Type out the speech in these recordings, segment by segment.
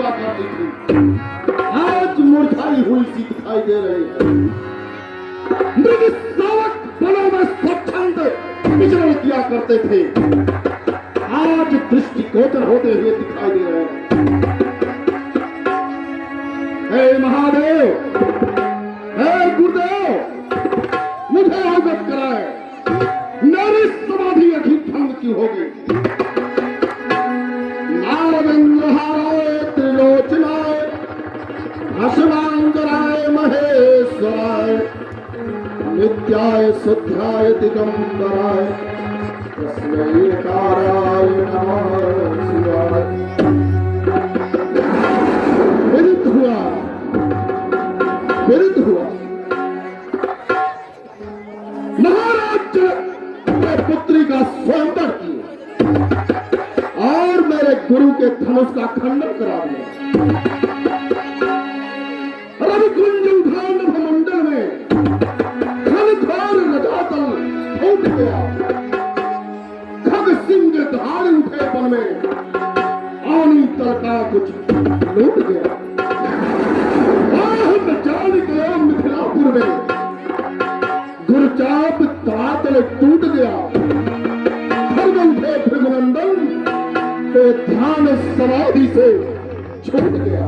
हुआ करती थी आज मुरझाई हुई सी दिखाई दे रही है। मृग शावक वनों में स्वच्छंद विचरण किया करते थे आज दृष्टिगोचर होते हुए दिखाई दे रहे हैं। हे महादेव, हे गुरुदेव, मुझे अवगत कराए मेरी समाधि अभी भंग की होगी। नारविंद्रहाराय त्रिलोचनाय हसनांगराय महेश्वराय नित्याय शुद्धाय दिगंबराय तस्मै काराय नमः शिवाय। विरुद्ध हुआ महाराज ने पुत्री का स्वयंवर किया और मेरे गुरु के धनुष का खंडन करा दिया। रविकुंज उद्यान मंडल में घनघोर रजातल फूट गया। खग सिंह धार उठे वन में आनी तलका कुछ लूट गया। जान गया मिथिलापुर में गुरचाप तड़ातल टूट गया। घर में उठे भृगुनंदन तो ध्यान समाधि से छूट गया।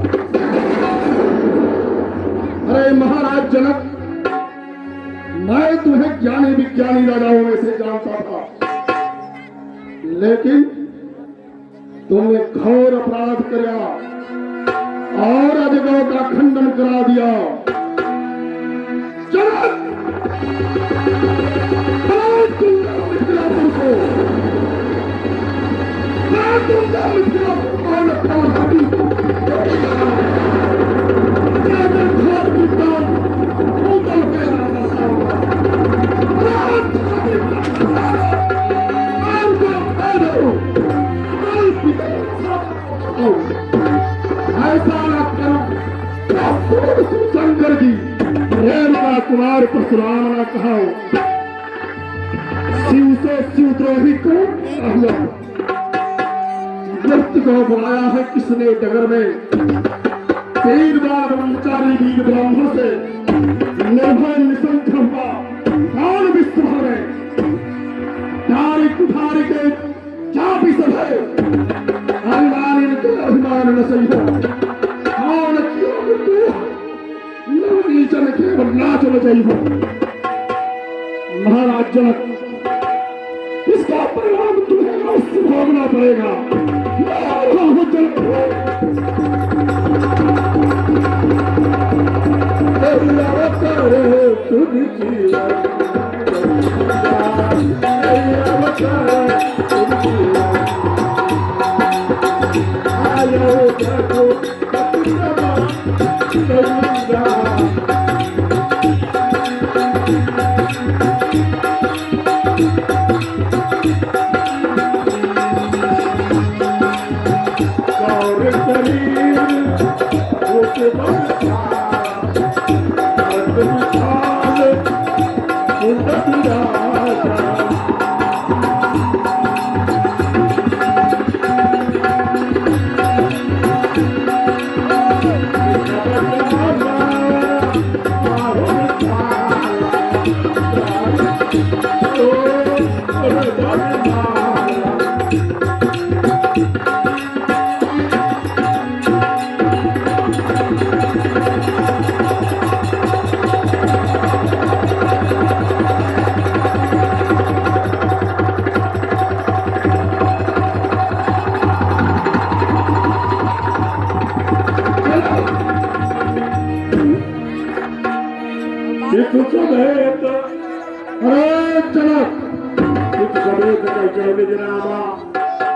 अरे महाराज जनक, मैं तुम्हें ज्ञानी विज्ञानी राजाओं में से जानता था, लेकिन तुमने घोर अपराध किया और अजगरों का खंडन करा दिया। जनक, मैं मिथिलापुर को शंकर जी प्रेम का कुमार परशुराम ने कहा शिव से शिवद्रोही को व्यक्ति को बुलाया है किसने डगर में। 3 बार ब्रह्मचारी वीर ब्राह्मण से निर्भय निसंक हुआ कौन विश्व है तारी कुठारी के चापी सभे अभिमान के अभिमान न सही हो कौन क्यों तू नवनीचन केवल नाच न चाहिए। महाराज जनक, इसका परिणाम तुम्हें अवश्य भोगना पड़ेगा।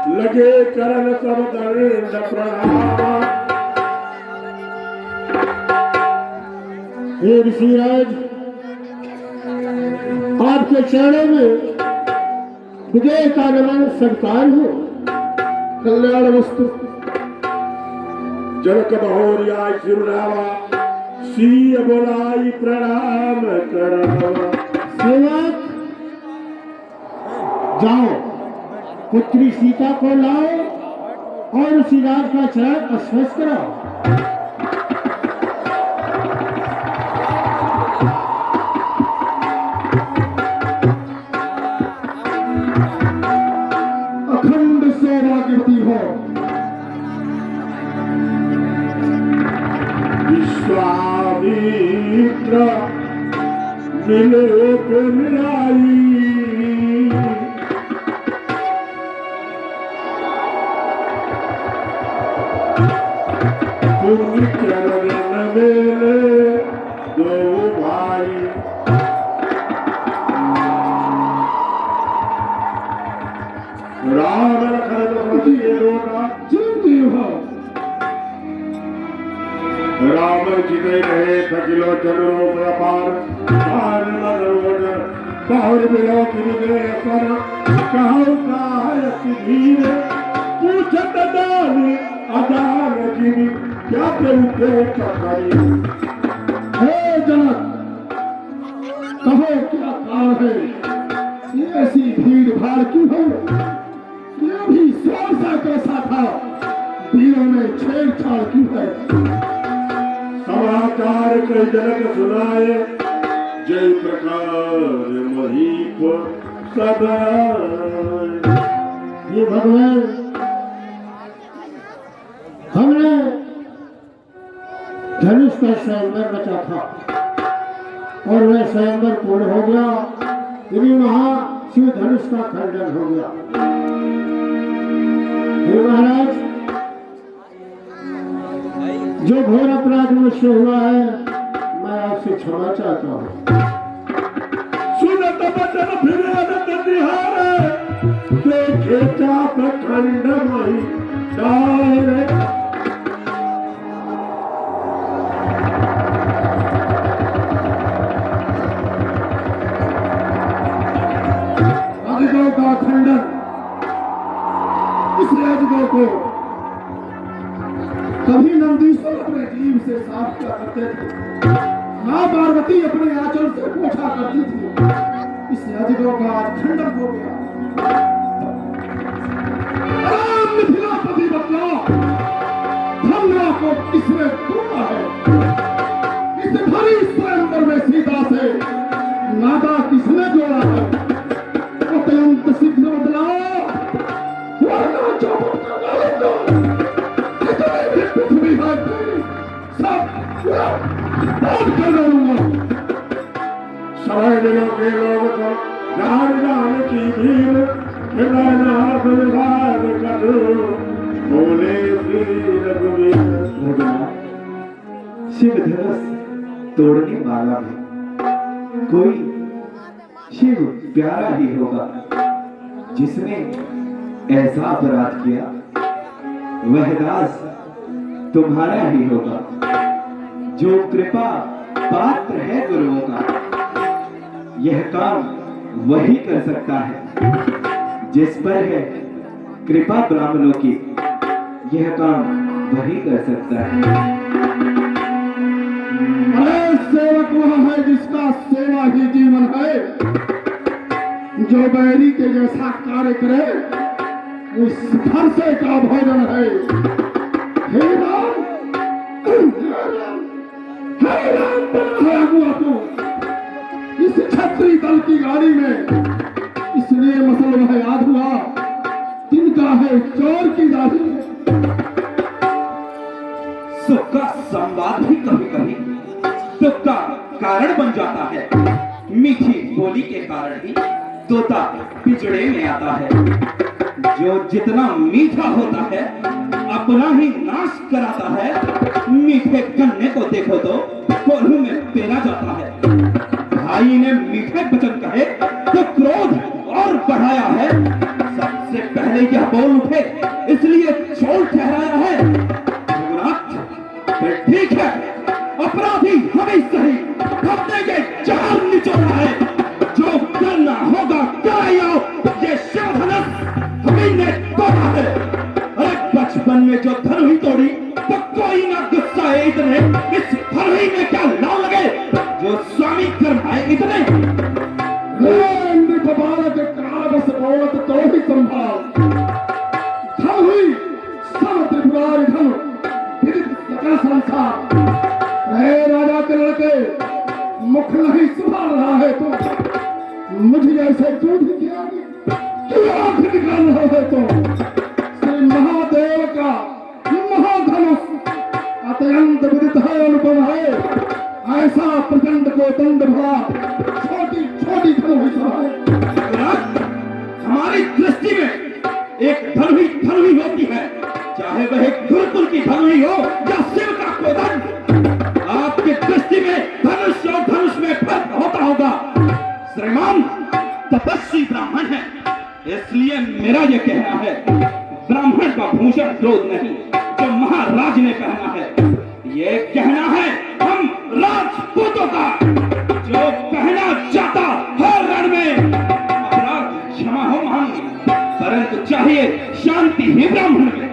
लगे चरण सब दंड प्रणाम। हे ऋषिराज, आपके चरणों में विजय का नमन सत्कार हो। कल्याण वस्तु जनक बहोरिया शिवरावा सी बोलाई प्रणाम करावा। सेवक जाओ, पुत्री सीता को लाओ और उसी राज का चरण स्पर्श कराओ। अखंड सौभाग्यवती हो। विश्वामित्र मिले मिलाई, तुम चरण मेरे दो भाई। राम लखन जिंदी हो। राम जी ने रहे सकिलो चलो व्यापार बाहर मिलो किने पर कहो का धीर पूछत दानी अदान जी क्या के कहानी। हे जनक, कहो क्या कारण है, ये ऐसी भीड़ भाड़ क्यों है? ये भी सा कैसा था, वीरों में छेड़छाड़ क्यों है? समाचार कई जनक सुनाए, जय प्रकार महीप सदा। ये भगवान, हमने धनुष का स्वयंवर रचा था और वह स्वयंवर पूर्ण हो गया, यदि वहां शिव धनुष का खंडन हो गया। हे महाराज, जो घोर अपराध मुझसे हुआ है, मैं आपसे क्षमा चाहता हूँ। सुनत बचन फिर आनंद निहारे, देखे चाप खंड मही डारे। राजगौ का खंडन, इस राजगौ को कभी नंदीश्वर अपने जीव से साफ किया करते थे, मां पार्वती अपने आंचल से पोछा करती थी। इस राजगौ का आज खंडन हो गया। राम मिथिलापति बतला, धमना को किसने तोड़ा है? इस भरी स्वयंवर में सीता से नाता किसने जोड़ा है? अत्यंत सिद्ध बदलाओ, वरना चौबत का गालिंदो, जितने भी पृथ्वी है तेरी, सब बात कर लूंगा। समय दिनों के लोग को जान जान की भीड़, बोले श्री रघुवीर। शिव धनुष तोड़ने वाला भी कोई शिव प्यारा ही होगा, जिसने ऐसा अपराध किया, वह दास तुम्हारा ही होगा, जो कृपा पात्र है गुरुओं का। यह काम वही कर सकता है जिस पर है कृपा ब्राह्मणों की। यह काम वही कर सकता है। अरे सेवक वह है जिसका सेवा ही जीवन है, जो बैरी के जैसा कार्य करे, उस फरसे का भोजन है। हे राम, हे राम बना हुआ तू इस छत्री दल की गाड़ी में, इसलिए मसल वह याद हुआ, तिनका है चोर की दाढ़ी। सुख का संवाद भी कभी कभी दुख का कारण बन जाता है। मीठी बोली के कारण ही तोता पिंजड़े में आता है। जो जितना मीठा होता है अपना ही नाश कराता है। मीठे गन्ने को देखो तो कोल्हू में पेरा जाता है। भाई ने मीठे वचन कहे तो क्रोध और बढ़ाया है। सबसे पहले यह बोल उठे इसलिए चोर ठहराया है। फिर ठीक है, अपराधी हमें सही, हमने ये जाल निचोड़ा है। जो करना होगा कराइयो, ये शिव धनुष हमें ने तोड़ा है। अरे बचपन में जो धनुष तोड़ी तो कोई ना गुस्सा है इतने, इस धनुष में क्या लाव लगे जो स्वामी करवाए इतने। बालक काल बस बोलत तो ही संभाल, धनुष संसार। अरे राजा के लड़के, मुख नहीं संभाल रहा है तो मुझे ऐसे क्यों दिखा क्यों आंख निकाल रहे है तो? श्री महादेव का महाधनुष अत्यंत विदित है, अनुपम है। ऐसा प्रचंड को दंड भरा छोटी छोटी धनुष है। हमारी दृष्टि में एक धनु ही होती है, चाहे वह एक गुरुकुल की धनु ही हो या शिव का कोदंड। आपकी दृष्टि में धनुष और धनुष में फर्क होता होगा। श्रीमान तपस्वी ब्राह्मण है, इसलिए मेरा यह कहना है, ब्राह्मण का भूषण क्रोध नहीं जो महाराज ने पहना है। ये कहना है हम राजपूतों का, जो पहना जाता है रण में। अपराध क्षमा हो महान, परंतु चाहिए शांति ही ब्राह्मण में।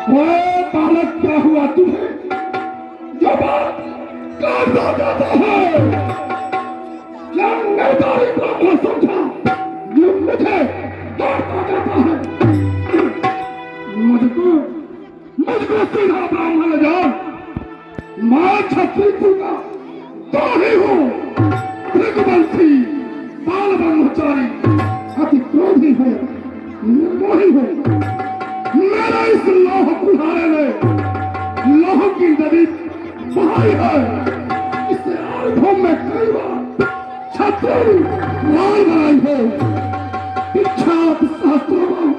वो बालक क्या हुआ तुम्हें जो बात काटता जाता है? क्या निर्धारित ब्राह्मण समझा जो मुझे काटता जाता है? मुझको सीधा ब्राह्मण जान, मैं क्षत्रिय का तो ही हूँ। भृगुवंशी बाल ब्रह्मचारी अति क्रोधी है, निर्मोही है। मेरा इस लोह कुल्हाड़े ने लोह की नदी बहाई है। इससे आंखों में कई बार छतरी लाल बनाई है। विख्यात शास्त्रों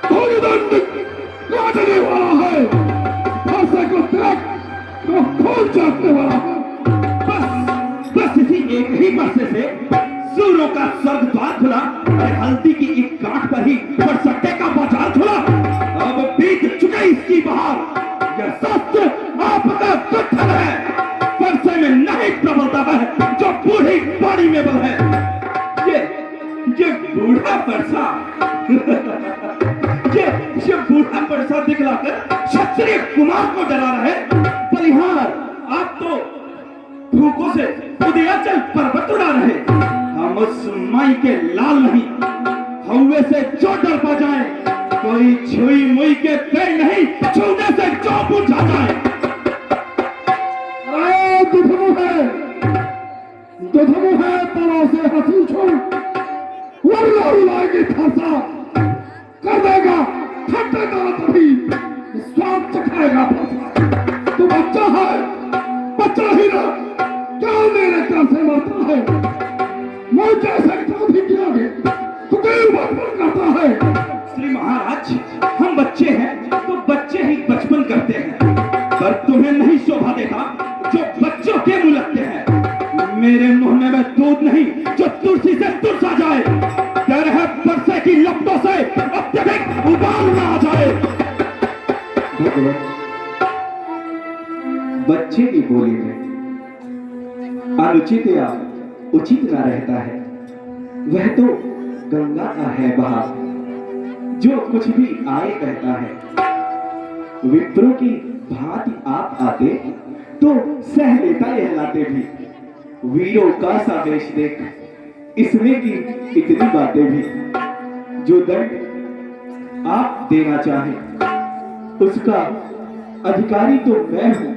कोई दंड काटने वाला है, फंसे को तिलक तो खून चाटने वाला है। बस इसी एक ही बरसे से सूरों का स्वर्ग द्वार खुला और हल्दी की एक गांठ पर ही बरसट्टे का बाजार खुला। अब बीत चुके इसकी बहार। यह सत्य आपका कथन है, बरसे में नहीं प्रबलता है जो बूढ़ी बाड़ी में बल है। ये बूढ़ा परसा ये बूढ़ा परसा दिखलाकर क्षत्रिय कुमार को डरा रहे। बलिहार आप तो भूखों से उदयाचल पर्वत उड़ा रहे। हम उस माई के लाल नहीं, हौवे से जो डर पा जाए, कोई छुई मुई के पेड़ नहीं, छूने से जो बुझा जाए। अरे दुधमु है तलों से हंसी छोड़ वरना रुलाएगी फरसा कर देगा फटेगा तभी स्वाद चखाएगा फरसा। तू बच्चा है, बच्चा ही ना, क्या मेरे कर से मरता है? मैं जैसे क्रोधी किया गया तो कई बचपन करता है। श्री महाराज हम बच्चे हैं तो बच्चे ही बचपन करते हैं, पर तुम्हें नहीं शोभा देता जो बच्चों के मुंह लगते हैं। मेरे मुंह में वह दूध नहीं जो तुलसी से तुरसा जाए। डर है बरसे की लपटों से अत्यधिक उबाल न आ जाए। बच्चे की बोली में अनुचित या उचित न रहता है। वह तो गंगा का है बहाव, जो कुछ भी आए कहता है। विप्रों की भांति आप आते तो सह लेता यह लाते भी। वीरों का सावेश देख इसमें की इतनी बातें भी। जो दंड आप देना चाहें उसका अधिकारी तो मैं हूं।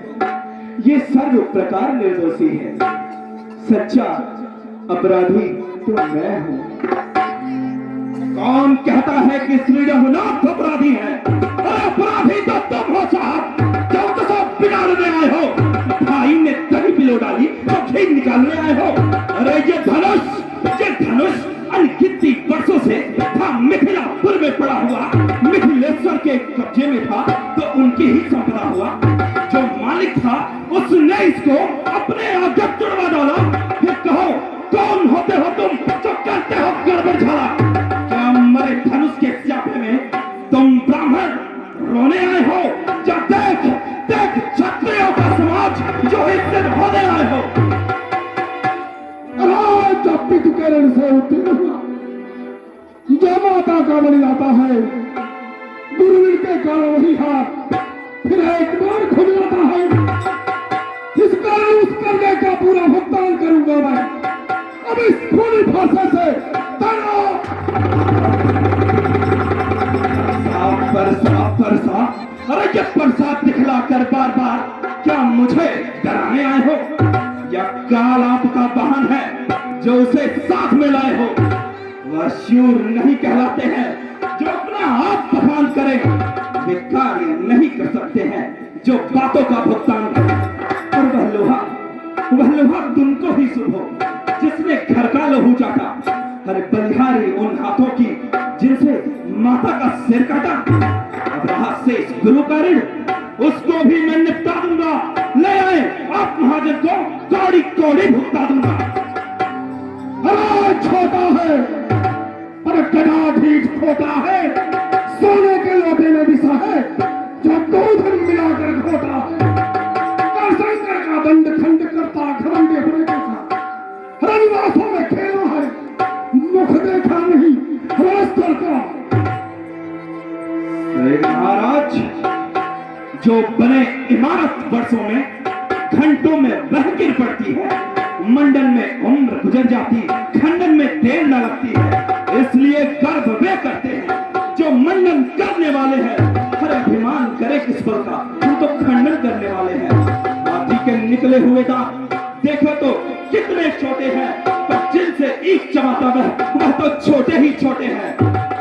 ये सर्व प्रकार निर्दोषी है, सच्चा अपराधी तो मैं हूं। कौन कहता है कि श्री रघुनाथ अपराधी है? अपराधी तो तुम हो साहब, जो तो सब बिगाड़ने आए हो। भाई ने दही पिलो डाली तो घी निकालने आए हो। अरे ये धनुष अनगिनती वर्षों से था मिथिलापुर में पड़ा हुआ। मिथिलेश्वर के कब्जे में था तो उनकी ही संपदा हुआ। जो मालिक था उसने इसको अपने आगे तुड़वा डाला। फिर कहो कौन होते हो तुम जो करते हो गड़बड़ झाला? क्या मरे धनुष के स्यापे में तुम ब्राह्मण रोने आए हो? या देख क्षत्रियों का समाज जो इससे होने आए हो? जब भी तू केरल से उत्तीर्ण हुआ, जो माता का बलि लाता है, गुरुवीर के कारण वही हाथ फिर एक बार खुद जाता है। इस कारण उस कर्जे का पूरा भुगतान करूंगा मैं। अब इस खूनी फांसे से साफ पर साफ प्रसाद, अरे ये प्रसाद दिखलाकर बार बार क्या मुझे डराने आए हो, या काल आपका वाहन है जो उसे साथ में लाए हो? वह शूर नहीं कहलाते हैं जो अपना आप बखान करें, वे कार्य नहीं कर सकते हैं जो बातों का भुगतान करें। और वह लोहा तुमको ही शुभ हो जिसने घर का लहू चाटा। अरे बलिहारी उन हाथों की जिनसे माता का सिर काटा। अब रहा शेष गुरु का ऋण, उसको भी मैं निपटा दूंगा। ले आए आप महाजन को, कौड़ी कौड़ी भुगता दूंगा। अरे छोटा है पर गधा ठीक खोटा है, सोने के लोटे में बिसा है जो दूध मिलाकर घोटा है। शंकर का दंड खंड करता घमंड होने के साथ रनिवासों में खेला है, मुख देखा नहीं रास्ता का। महाराज, जो बने इमारत वर्षों में, घंटों में बह गिर पड़ती है, मंडन में उम्र गुजर जाती, खंडन में देर न लगती है। इसलिए गर्व वे करते हैं जो मंडन करने वाले हैं। हर अभिमान करे किस बल का, हम तो खंडन करने वाले हैं। हाथी के निकले हुए दांत देखो तो कितने छोटे हैं, पर जिनसे ईख चबाता वह तो छोटे ही छोटे हैं।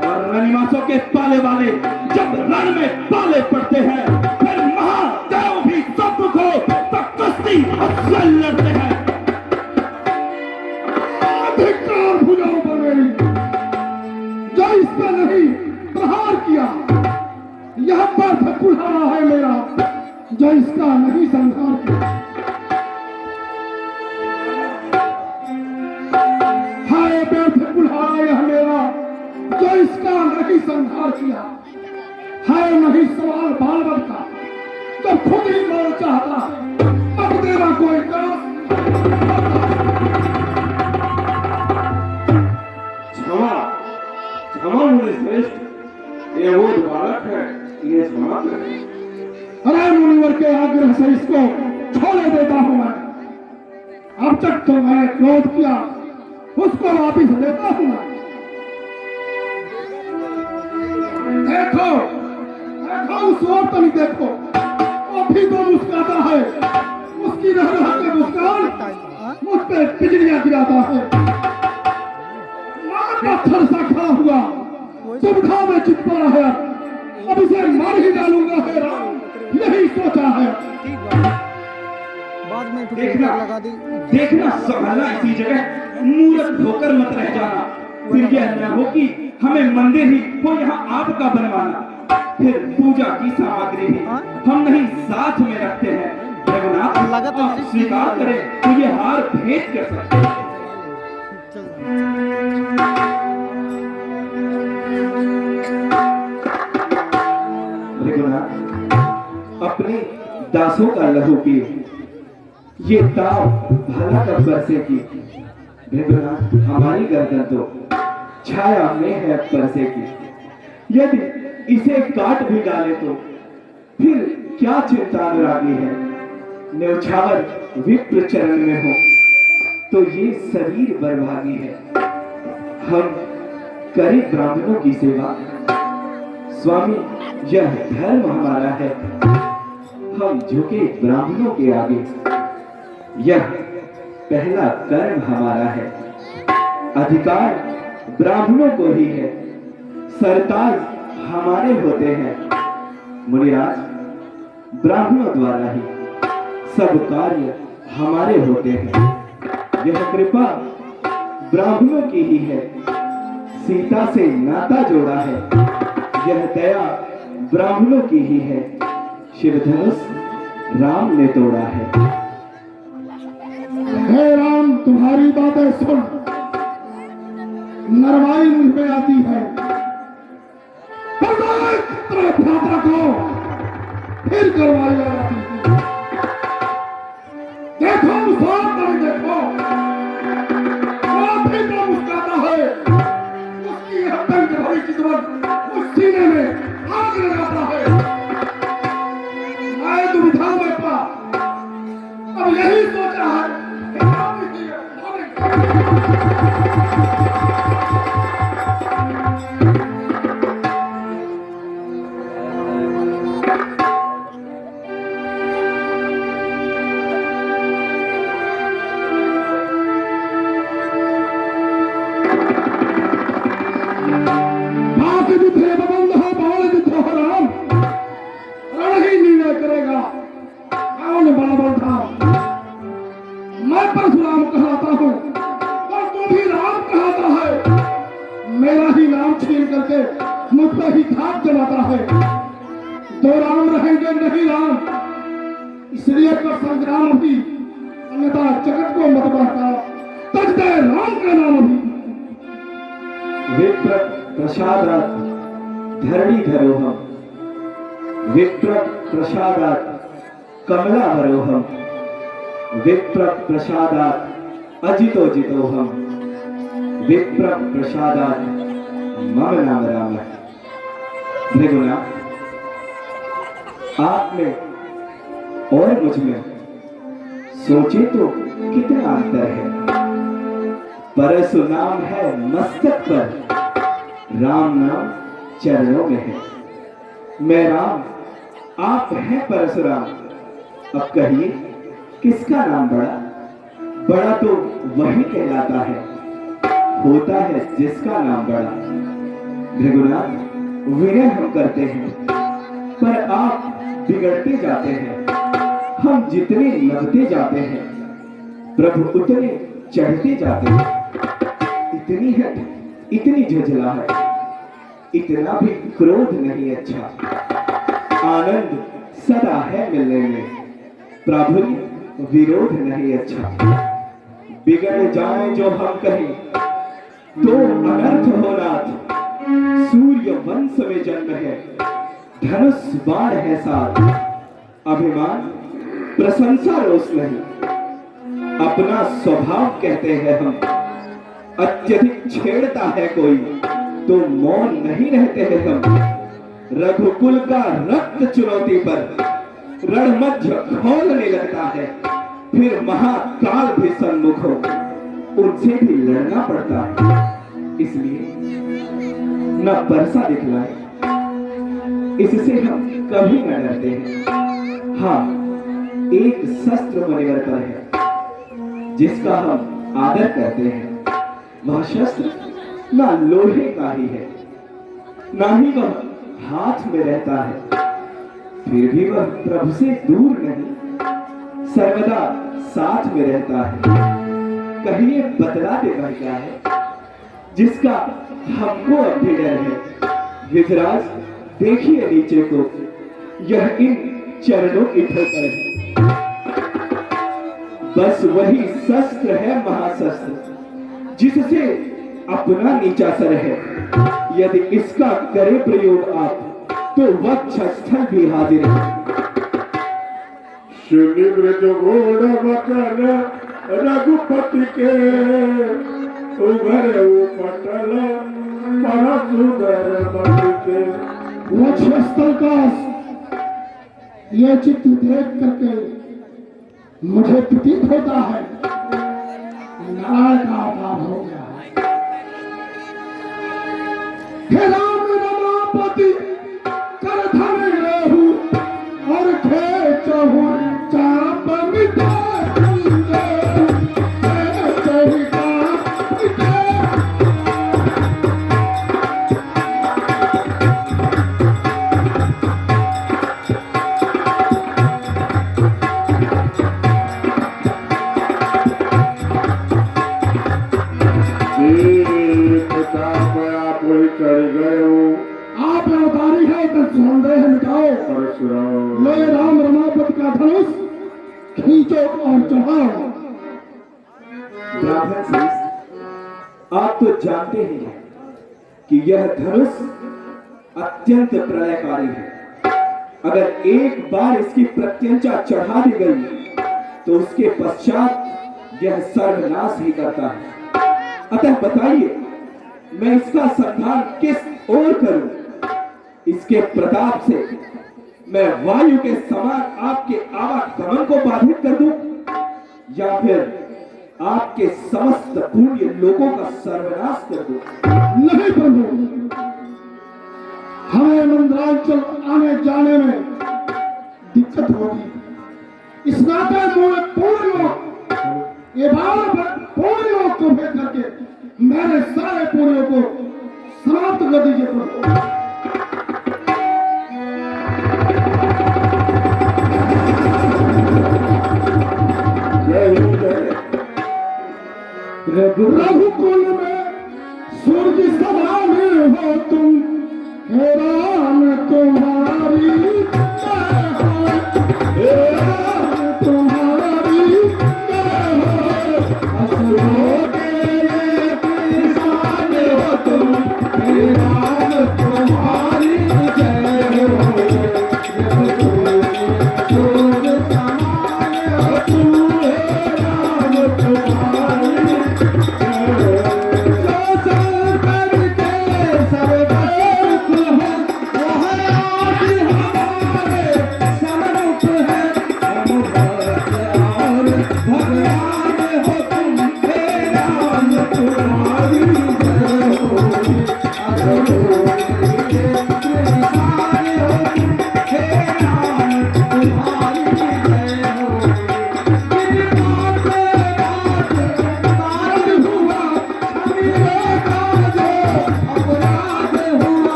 और रनिवासों के पाले वाले जब रण में पाले पड़ते हैं, फिर महादेव भी सब को तो कुश्ती असल लड़ते हैं। अधिकार भुजाओं पर मेरी, जो इस पर नहीं प्रहार किया, यह पार्थ कुल्हाड़ा है मेरा जो इसका नहीं संहार किया। हाय व्यर्थ कुल्हाड़ा यह मेरा जो इसका नहीं संहार किया। हाय नहीं सवाल बाल बल का तो खुद ही मर चाहता है, अब तेरा कोई काम। क्षमा मुनि श्रेष्ठ, ये वो बालक है, ये क्षमा करें। अरे मुनिवर के आग्रह से इसको छोड़े देता हूं मैं। अब तक तो मैंने क्रोध किया, उसको वापिस देता हूं मैं। देखो देखो उस ओर तो नहीं देखो, अभी तो मुस्कुराता है, उसकी रह के मुस्कान मुझ पे बिजलियां गिराता है। पत्थर सा खड़ा हुआ सुविधा में चिपका है, अब इसे मार ही डालूंगा है राम, यही सोचा है। बाद में देखना संभालना इसी जगह, मूर्ख होकर मत रह जाना। फिर यह न हो कि हमें मंदिर ही हो यहाँ आपका बनवाना, फिर पूजा की सामग्री भी हम नहीं साथ में रखते हैं। रघुनाथ, आप स्वीकार करें तो ये हार भेंट कर सकते हैं। अपने दासों का लहू की ये दाव भला कब बरसे की। रघुनाथ, हमारी गर्दन तो छाया में है परसे की। यदि इसे काट भी डाले तो फिर क्या चिंता अनुरागी है। न्यौछावर विप्र चरण में हो तो ये शरीर बर्भागी है। हम करें ब्राह्मणों की सेवा, स्वामी यह धर्म हमारा है। हम झुके ब्राह्मणों के आगे, यह पहला कर्म हमारा है। अधिकार ब्राह्मणों को ही है, सरताज हमारे होते हैं। मुनिराज, ब्राह्मणों द्वारा ही सब कार्य हमारे होते हैं। यह कृपा ब्राह्मणों की ही है, सीता से नाता जोड़ा है। यह दया ब्राह्मणों की ही है, शिवधनुष राम ने तोड़ा है। हे राम, तुम्हारी बातें सुन नरवाई मुझ में आती है। भ्राता को फिर करवाई आती है। देखो देखो, वो फिर तो मुस्कुराता है, उसकी हत्या भरी किस्मत उस सीने में आग लगाता है। मैं दुविधा में पा, अब यही सोचा है दो राम रहेंगे नहीं राम, इसलिए तो संग्राम भी, अन्यथा जगत को मत बढ़ता, तज दे राम का नाम भी। विप्र प्रसादात धरणी धरोहम, विप्र प्रसादात कमलावरोहम, विप्र प्रसादात अजितो जितोहम, विप्र प्रसादात मम नाम राम। भृगुनाथ, आप में और मुझ में सोचे तो कितना अंतर है। परशु नाम है मस्तक पर, राम नाम चरणों में है। मैं राम, आप हैं परशुराम। अब कहिए किसका नाम बड़ा? बड़ा तो वही कहलाता है, होता है जिसका नाम बड़ा। भृगुनाथ, विनय हम करते हैं, पर आप बिगड़ते जाते हैं। हम जितने लगते जाते हैं, प्रभु उतने चढ़ते जाते हैं। इतनी है, इतनी झुंझलाहट, इतना भी क्रोध नहीं अच्छा। आनंद सदा है मिलने में, प्रभु विरोध नहीं अच्छा। बिगड़ जाए जो हम कहें तो अनर्थ हो नाथ। सूर्य वंश में जन्म है, धनुष बाण है साथ। अभिमान प्रशंसा रोष नहीं, अपना स्वभाव कहते हैं हम। अत्यधिक छेड़ता है कोई तो मौन नहीं रहते हैं हम। रघुकुल का रक्त चुनौती पर रणमध्य खोलने लगता है, फिर महाकाल भी सन्मुख हो, उनसे भी लड़ना पड़ता है। इसलिए न परसा दिखलाए, इससे हम कभी न डरते हैं। हाँ, एक शस्त्र मुनिवर पर है जिसका हम आदर करते हैं। वह शस्त्र ना लोहे का ही है, ना ही वह हाथ में रहता है, फिर भी वह प्रभु से दूर नहीं, सर्वदा साथ में रहता है। कहिए बतला दे वह क्या है जिसका हमको अब भी डर है। विधराज, देखिए नीचे को, यह इन चरणों की ठोकर है। बस वही शस्त्र है महाशस्त्र, जिससे अपना नीचा सर है। यदि इसका करे प्रयोग आप तो वक्षस्थल भी हाजिर है। सुनिवृत घोड़ मकर रघुपति के, उभर उपटल परशुधर मति के। वक्षस्थल का यह चित्र देख करके मुझे प्रतीत होता है नारायण का अभाव हो गया है। हे राम रमापति कर धन रहू और खेचहु चाप मिटाए। आप अवतारी है तो संदेह मिटाओ। लो ये राम रमापति का धनुष खींचो और चढ़ाओ। ब्राह्मण श्रेष्ठ, आप तो जानते ही हैं कि यह धनुष अत्यंत प्रलयकारी है। अगर एक बार इसकी प्रत्यंचा चढ़ा दी गई तो उसके पश्चात यह सर्वनाश ही करता है। अतः बताइए, मैं इसका संधान किस ओर करूं? इसके प्रताप से मैं वायु के समान आपके आवागमन को बाधित कर दूं, या फिर आपके समस्त पुण्य लोगों का सर्वनाश कर दूं? नहीं प्रभु, हमें मंदरांचल आने जाने में दिक्कत होगी। इस नाते पूर्ण लोग ये पूर्ण लोग को भेज करके मेरे सारे पुण्यों को समाप्त कर दीजिए प्रभु। रघुकुल में सूर्य सदा में हो तुम, हे राम तुम्हारा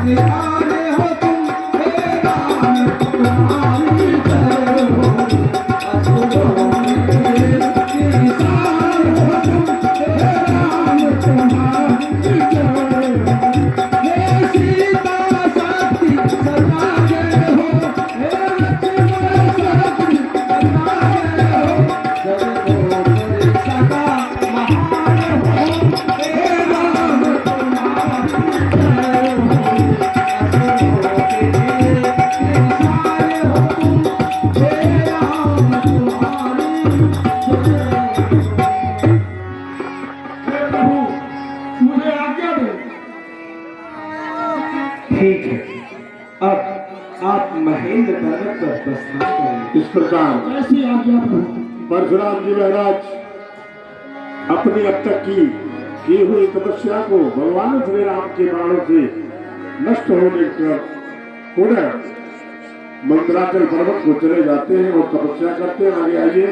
निशाने हो तुम हे राम तुम्हारी जय हो असुरों के निशान हो तुम हे राम तुम्हारी जय हो हे सीता शक्ति सदा जय हो हे लक्ष्मण शक्ति सदा जय हो जगदोपरि सदा महान हो हे राम तुम्हारी जय हो असुरों के निशान हो तुम हे राम तुम्हारी जय हो। हे प्रभु मुझे आज्ञा दो। ठीक है, अब आप महेंद्र पर्वत पर प्रस्थान करें। इस प्रकार ऐसी आज्ञा प्रभु। परशुराम जी महाराज अपनी अब तक की हुई तपस्या को भगवान श्री राम के बाणों से नष्ट होने कर पुनः मंत्राचल पर्वत को चले जाते हैं और तपस्या करते हैं। आगे आइए।